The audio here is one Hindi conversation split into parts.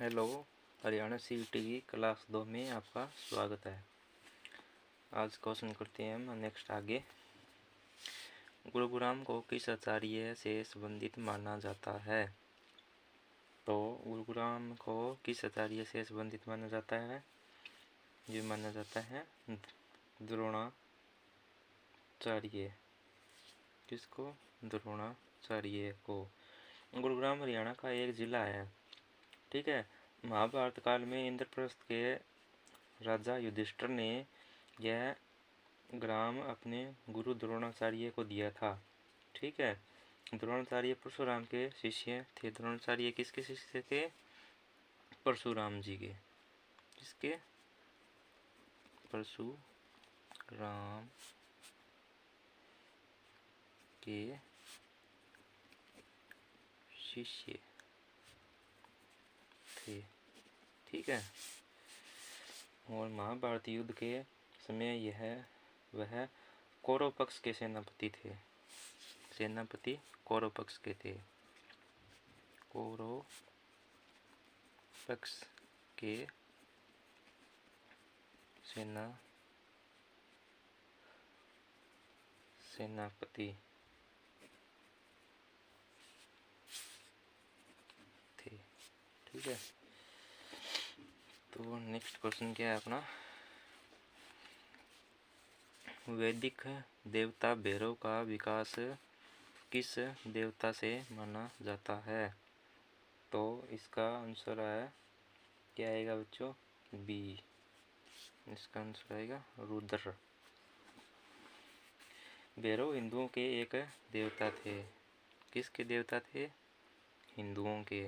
हेलो। हरियाणा सीईटी की क्लास 2 में आपका स्वागत है। आज क्वेश्चन करते हैं हम नेक्स्ट आगे। गुरुग्राम को किस आचार्य से संबंधित माना जाता है? तो गुरुग्राम को किस आचार्य से संबंधित माना जाता है? ये माना जाता है द्रोणाचार्य। किसको? द्रोणाचार्य को। गुरुग्राम हरियाणा का एक जिला है। ठीक है। महाभारत काल में इंद्रप्रस्थ के राजा युधिष्ठिर ने यह ग्राम अपने गुरु द्रोणाचार्य को दिया था। ठीक है। द्रोणाचार्य परशुराम के शिष्य थे। द्रोणाचार्य किसके शिष्य थे? परशुराम जी के। किसके? परशुराम के शिष्य थे। ठीक है। और महाभारत युद्ध के समय वह कौरव पक्ष के सेनापति थे। सेनापति कौरव पक्ष के थे। कौरव पक्ष के सेनापति थे। ठीक है। तो नेक्स्ट क्वेश्चन क्या है अपना? वैदिक देवता भैरव का विकास किस देवता से माना जाता है? तो इसका आंसर है, क्या आएगा बच्चों? बी। इसका आंसर आएगा रुद्र। भैरव हिंदुओं के एक देवता थे। किसके देवता थे? हिंदुओं के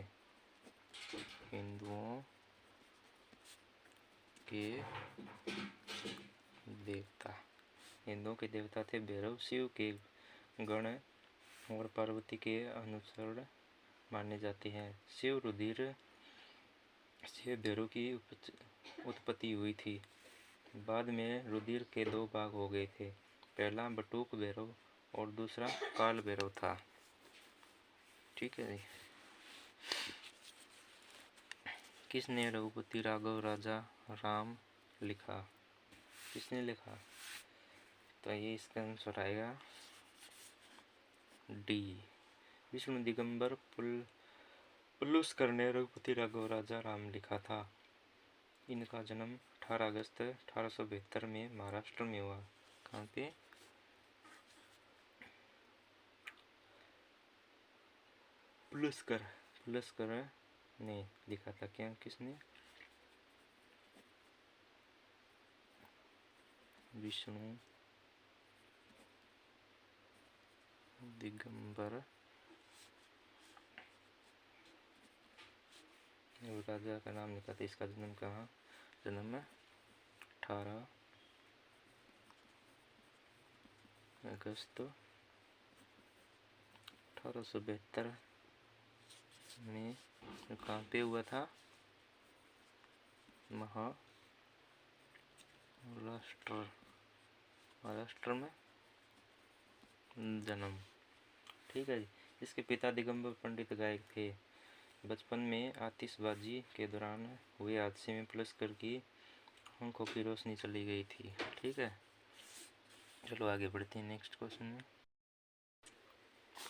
देवता। हिंदुओं के देवता थे भैरव। शिव के गण और पार्वती के अनुसरण माने जाते हैं। शिव रुधिर से भैरव की उत्पत्ति हुई थी। बाद में रुधिर के दो भाग हो गए थे। पहला बटुक भैरव और दूसरा काल भैरव था। ठीक है। किसने रघुपति राघव राजा राम लिखा? किसने लिखा? तो ये इसका आंसर आएगा डी। विष्णु दिगंबर पुलुस्कर ने रघुपति राघव राजा राम लिखा था। इनका जन्म 18 अगस्त 1872 में महाराष्ट्र में हुआ। कहाँ पे? पुलुस्कर ने लिखा था। क्या? किसने? विष्णु दिगंबर राजा का नाम लिखा था। इसका जन्म कहाँ? जन्म 18 अगस्त 1872 में कहाँ पे हुआ था? महाराष्ट्र में जन्म। ठीक है जी। इसके पिता दिगंबर पंडित गायक थे। बचपन में आतिशबाजी के दौरान हुए हादसे में पुलुस्कर की आंखों की रोशनी चली गई थी। ठीक है। चलो आगे बढ़ते हैं नेक्स्ट क्वेश्चन में।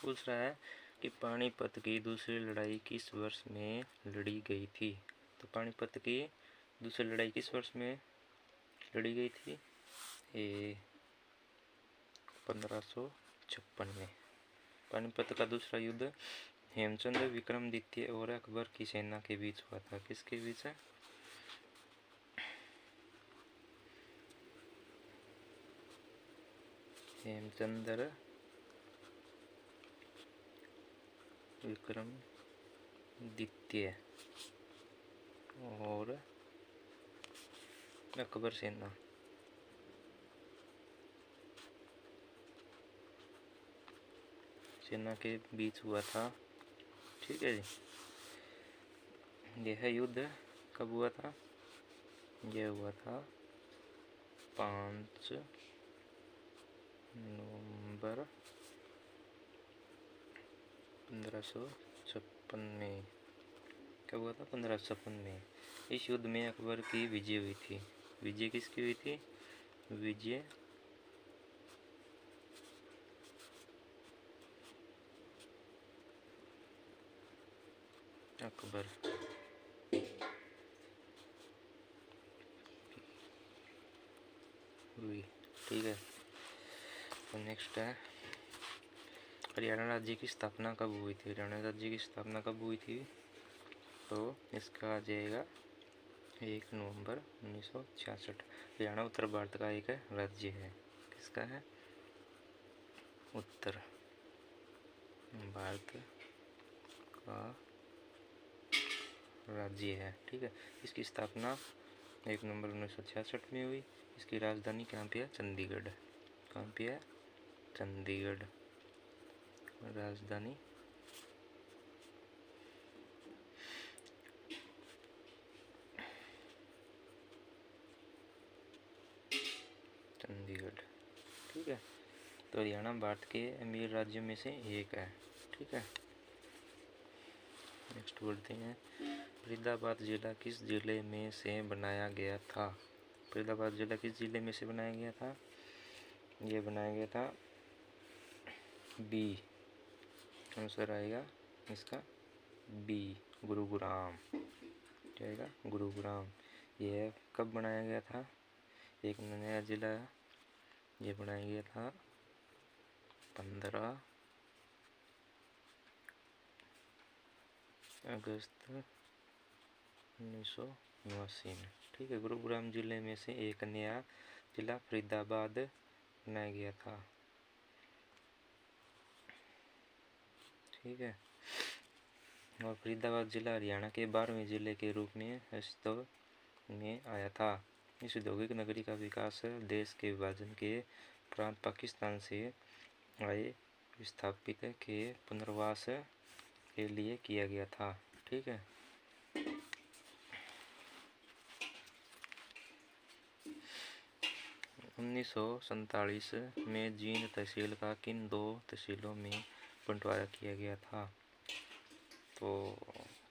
पूछ रहा है कि पानीपत की दूसरी लड़ाई किस वर्ष में लड़ी गई थी? तो पानीपत की दूसरी लड़ाई किस वर्ष में लड़ी गई थी? 1556 में। पानीपत का दूसरा युद्ध हेमचंद विक्रमादित्य और अकबर की सेना के बीच हुआ था। किसके बीच है? हेमचंद्र विक्रमादित्य और अकबर सेना के बीच हुआ था। ठीक है जी। यह युद्ध कब हुआ था? यह हुआ था 5 नवंबर 1556 में। कब हुआ था? 1556 में। इस युद्ध में अकबर की विजय हुई थी। विजय किसकी हुई थी? विजय अकबर हुई। ठीक है। तो नेक्स्ट है, हरियाणा राज्य की स्थापना कब हुई थी? हरियाणा राज्य की स्थापना कब हुई थी? तो इसका आ जाएगा 1 नवंबर 1966। हरियाणा उत्तर भारत का एक राज्य है। किसका है? उत्तर भारत का राज्य है। ठीक है। इसकी स्थापना 1 नवंबर 1966 में हुई। इसकी राजधानी कहाँ पे है? चंडीगढ़। कहाँ पे है? चंडीगढ़ राजधानी। चंडीगढ़। ठीक है। तो हरियाणा भारत के अमीर राज्यों में से एक है। ठीक है। नेक्स्ट बोलते हैं, फरीदाबाद जिला किस जिले में से बनाया गया था? फरीदाबाद जिला किस जिले में से बनाया गया था? ये बनाया गया था बी। आंसर आएगा इसका बी, गुरुग्राम। क्या आएगा? गुरुग्राम। यह कब बनाया गया था? एक नया जिला ये बनाया गया था 15 अगस्त 1989 में। ठीक है। गुरुग्राम जिले में से एक नया जिला फरीदाबाद बनाया गया था। ठीक है। और फरीदाबाद जिला हरियाणा के 12वें जिले के रूप में अस्तित्व में आया था। इस औद्योगिक नगरी का विकास देश के विभाजन के उपरांत पाकिस्तान से आए विस्थापित के पुनर्वास के लिए किया गया था। ठीक है। उन्नीस में जींद तहसील का किन 2 तहसीलों में बंटवारा किया गया था? तो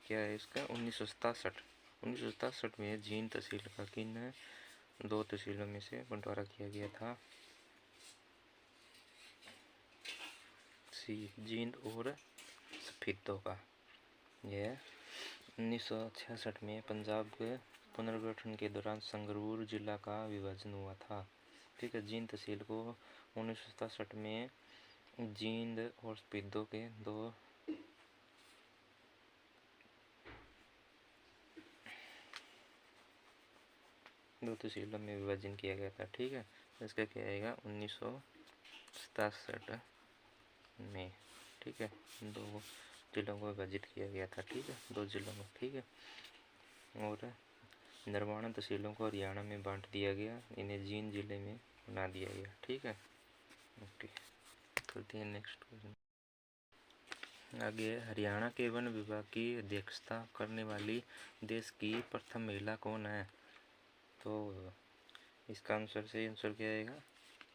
क्या है इसका? 1967 में जींद तहसील का किन 2 तहसीलों में से बंटवारा किया गया था? सी, जींद और सफेदों का। यह 1966 में पंजाब के पुनर्गठन के दौरान संगरूर जिला का विभाजन हुआ था। ठीक है। जींद तहसील को 1967 में जींद और सफेदों के 2 तहसीलों में विभाजन किया गया था। ठीक है। इसका क्या आएगा? 1967 में। ठीक है। 2 जिलों को विभाजित किया गया था। ठीक है। 2 जिलों में। ठीक है। और नरवाना तहसीलों को हरियाणा में बांट दिया गया। इन्हें जींद जिले में बना दिया गया। ठीक है। ओके, चलते हैं नेक्स्ट क्वेश्चन। आगे, हरियाणा के वन विभाग की अध्यक्षता करने वाली देश की प्रथम महिला कौन है? तो इसका आंसर क्या आएगा?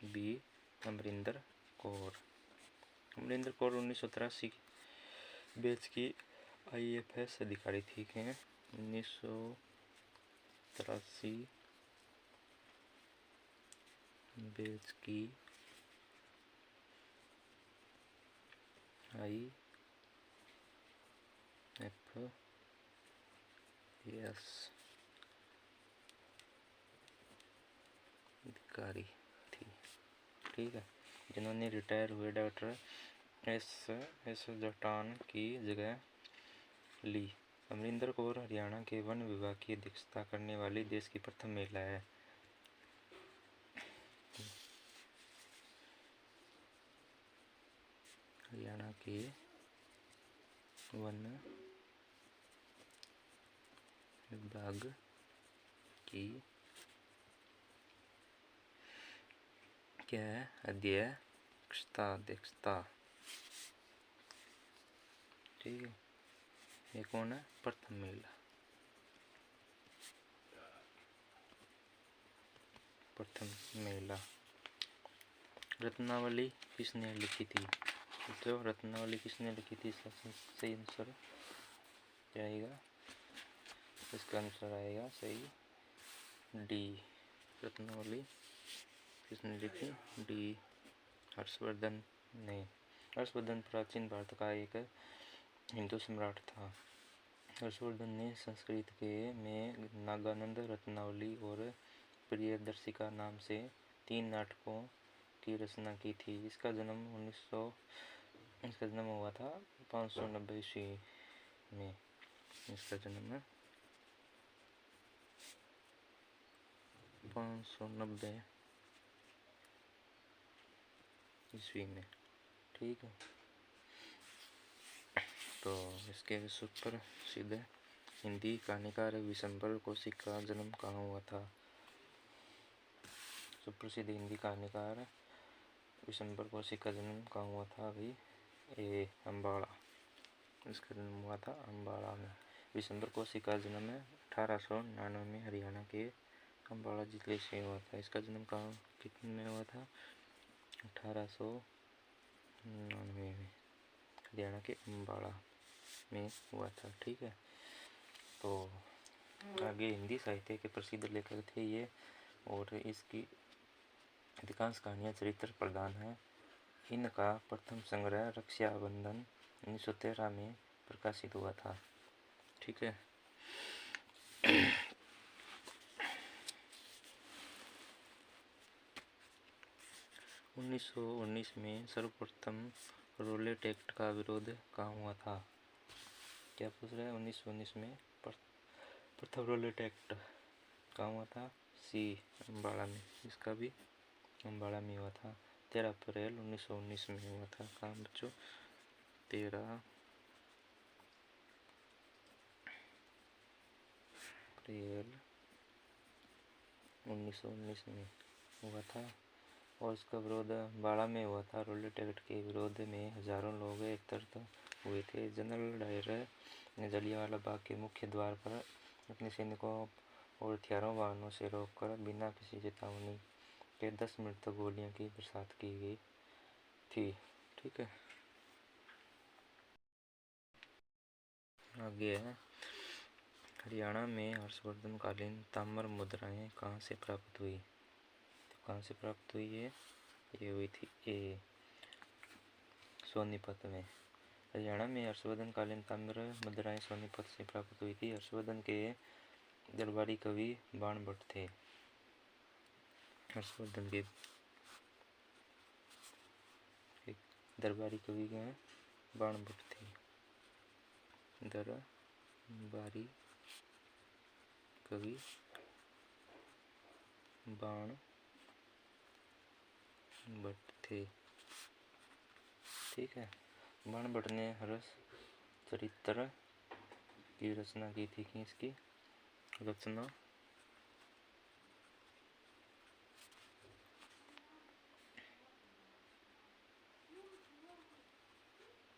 बी, अमरिंदर कौर। अमरिंदर कौर 1983 बैच की IAS अधिकारी थी। क्या 1983 बैच की IAS अधिकारी थी। ठीक है। जिन्होंने रिटायर हुए डॉक्टर एस जटान की जगह ली। अमरिंदर कौर हरियाणा के वन विभाग की अध्यक्षता करने वाली देश की प्रथम महिला है। हरियाणा के वन विभाग की क्या है? अध्यक्षता। ठीक है। ये कौन है? प्रथम महिला। रत्नावली किसने लिखी थी? तो रत्नावली किसने लिखी थी? इसका सही आंसर क्या आएगा? इसका आंसर आएगा सही डी, रत्नावली किसने लिखी? डी, हर्षवर्धन ने। हर्षवर्धन प्राचीन भारत का एक हिंदू सम्राट था। हर्षवर्धन ने संस्कृत के में नागानंद, रत्नावली और प्रियदर्शिका नाम से 3 नाटकों की रचना की थी। इसका जन्म हुआ था 590 ईस्वी में। इसका जन्म 590 ईस्वी में, ठीक है। तो इसके सुप्रसिद्ध हिंदी कहानीकार विशंबर कौशिक का जन्म कहाँ हुआ था? सुप्रसिद्ध हिंदी कहानीकार विशंबर कौशिक का जन्म कहाँ हुआ था भाई? ए, अम्बाड़ा। इसका जन्म हुआ था अम्बाड़ा में। विशंबर कौशिक का जन्म 1899 में हरियाणा के अम्बाड़ा जिले से हुआ था। इसका जन्म कहाँ कितने में हुआ था? 1899 में हरियाणा के अम्बाड़ा में हुआ था, ठीक है। तो आगे हिंदी साहित्य के प्रसिद्ध लेखक थे ये, और इसकी अधिकांश कहानियाँ चरित्र प्रधान हैं। इनका प्रथम संग्रह रक्षाबंधन 1913 में प्रकाशित हुआ था, ठीक है। 1919 में सर्वप्रथम रोलेट एक्ट का विरोध कहाँ हुआ था? क्या पूछ रहा है? 1919 में प्रथम रोलेट एक्ट कहाँ हुआ था? सी, अम्बाड़ा में। इसका भी अम्बाड़ा में हुआ था। 13 अप्रैल 1919 में हुआ था। कहाँ बच्चों? 13 अप्रैल 1919 में हुआ था। और इसका विरोध अम्बाड़ा में हुआ था। रोलेट एक्ट के विरोध में हजारों लोग एकत्रित हुए थे। जनरल डायर ने जलियांवाला बाग के मुख्य द्वार पर अपने सैनिकों और हथियारों वाहनों से रोककर बिना किसी चेतावनी के 10 मिनट तक गोलियों की बरसात की गई थी, ठीक है। आगे है, हरियाणा में हर्षवर्धन कालीन ताम्र मुद्राएं कहाँ से प्राप्त हुई? तो कहाँ से प्राप्त हुई है? ये हुई थी ए, सोनीपत में। हरियाणा में हर्षवर्धन कालीन ताम्र मुद्राएं सोनीपत से प्राप्त हुई थी। हर्षवर्धन के दरबारी कवि बाणभट्ट थे। हर्षवर्धन के दरबारी कवि के बाणभट्ट थे। दरबारी कवि बाणभट्ट थे, ठीक है। बाणभट्ट ने हर्ष चरित्र की रचना की थी। इसकी रचना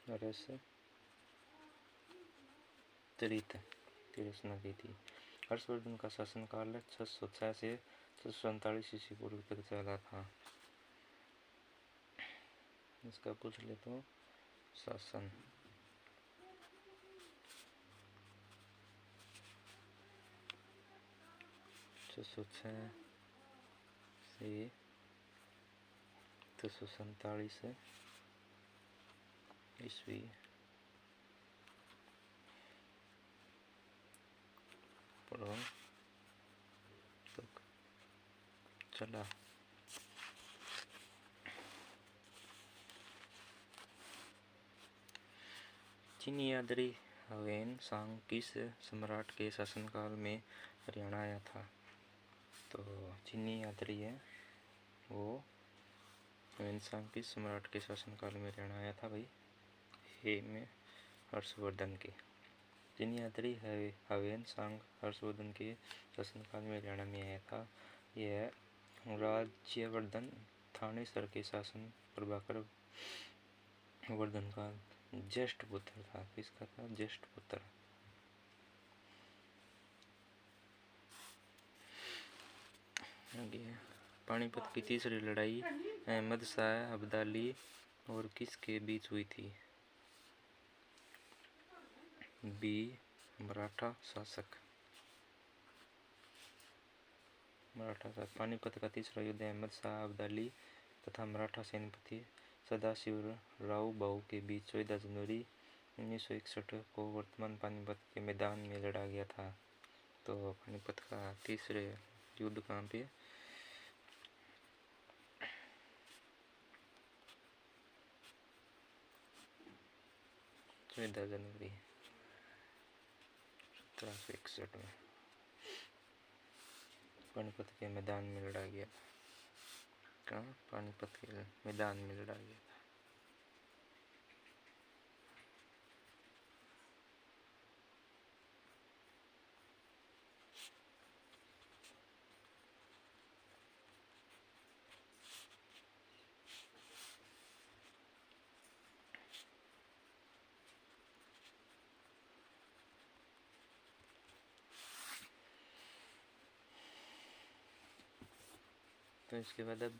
हर्ष चरित्र की रचना की थी। हर्षवर्धन का शासनकाल 606 से 647 ईस्वी पूर्व तक चला था। इसका पूछ ले तो शासन 606 से 647 ईस्वी पूर्व तक चला। चिनियादरी हवेन सांग किस सम्राट के शासनकाल में हरियाणा आया था? तो चिनियादरी है वो हवेन सांग किस सम्राट के शासनकाल में हरियाणा आया था भाई? हे में हर्षवर्धन के। चिनियादरी हवेन सांग हर्षवर्धन के शासनकाल में हरियाणा में आया था। यह राज्यवर्धन थानेसर के शासन प्रभाकर वर्धन का ज्येष्ठ पुत्र था। किसका था? ज्येष्ठ पुत्र। आगे पानीपत की तीसरी लड़ाई अहमद शाह अब्दाली और किसके बीच हुई थी? बी, मराठा शासक मराठा साथ। पानीपत का तीसरा युद्ध अहमद शाह अब्दाली तथा मराठा सेनापति सदाशिवराव भाऊ के बीच 14 जनवरी 1961 को वर्तमान पानीपत के मैदान में लड़ा गया था। तो पानीपत का तीसरे युद्ध कहाँ पे? 14 जनवरी 1761 में पानीपत के मैदान में लड़ा गया था। कहाँ? पानीपत के मैदान में लड़ा गया था। तो इसके बाद अब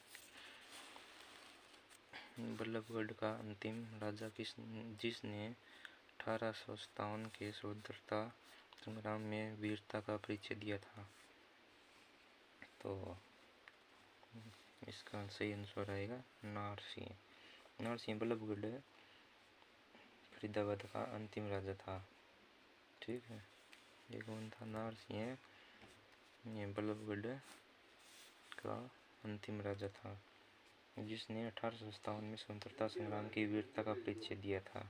बल्लभगढ़ का अंतिम राजा जिसने 1857 के स्वतंत्रता संग्राम में वीरता का परिचय दिया था। तो इसका सही आंसर आएगा नारसिंह। नारसिंह बल्लभगढ़ फरीदाबाद का अंतिम राजा था। ठीक है, ये कौन था? नारसिंह, ये बल्लभगढ़ का अंतिम राजा था जिसने 1857 में स्वतंत्रता संग्राम की वीरता का परिचय दिया था।